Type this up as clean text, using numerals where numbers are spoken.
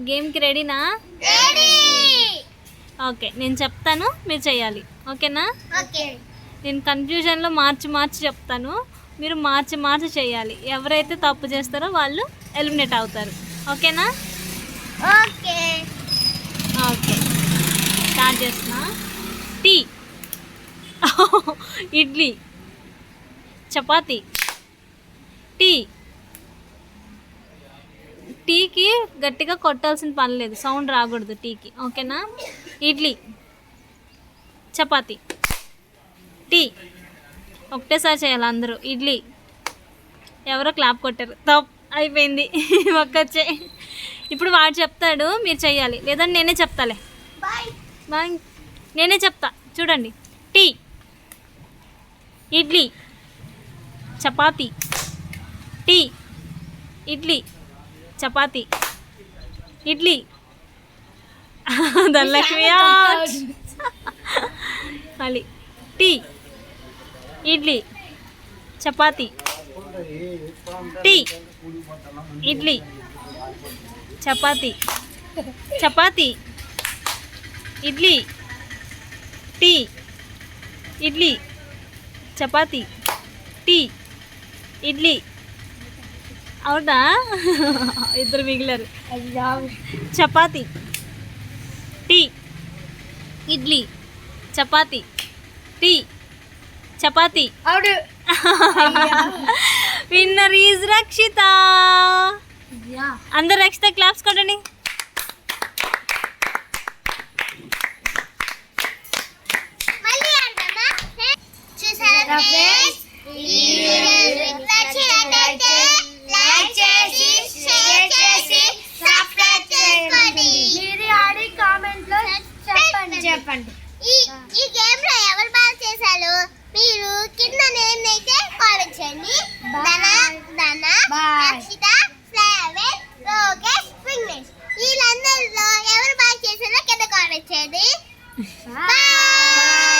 గేమ్కి రెడీనా? ఓకే, నేను చెప్తాను, మీరు చేయాలి. ఓకేనా? నేను కన్ఫ్యూజన్లో మార్చి చెప్తాను, మీరు మార్చి చేయాలి. ఎవరైతే తప్పు చేస్తారో వాళ్ళు ఎలిమినేట్ అవుతారు. ఓకేనా? ఓకే, స్టార్ట్ చేస్తున్నా. టీ, ఇడ్లీ, చపాతి. టీకి గట్టిగా కొట్టాల్సిన పని లేదు, సౌండ్ రాకూడదు టీకి. ఓకేనా? ఇడ్లీ, చపాతి, టీ. ఒకటేసారి చేయాలి అందరూ. ఇడ్లీ, ఎవరో క్లాప్ కొట్టారు, తప్పు అయిపోయింది. ఒక్కచ్చే. ఇప్పుడు వాడు చెప్తాడు, మీరు చెయ్యాలి. లేదంటే నేనే చెప్తాలే. బాయ్, నేనే చెప్తా, చూడండి. Tea, idli, chapati, tea, idli, chapati, idli. ధనలక్ష్మి మళ్ళీ. Tea, idli, chapati, tea, idli, chapati, idli, tea, idli, chapati, tea, idli. అవునా? ఇద్దరు మిగిలారు. Chapati, tea, idli, chapati, tea, chapati. Winner is Rakshita. అందరు రక్షిత క్లాప్స్ కొట్టండి. చెప్పండి ఈ గేమ్ లో ఎవరు బాగా చేశారు మీరు కింద నేమ్ అయితే కామెంట్ చేయండి. రక్షిత, శ్రావణ్, లోకేష్, విఘ్నేష్ వీళ్ళందరిలో ఎవరు బాగా చేశారో కింద కామెంట్ చేయండి. బాయ్.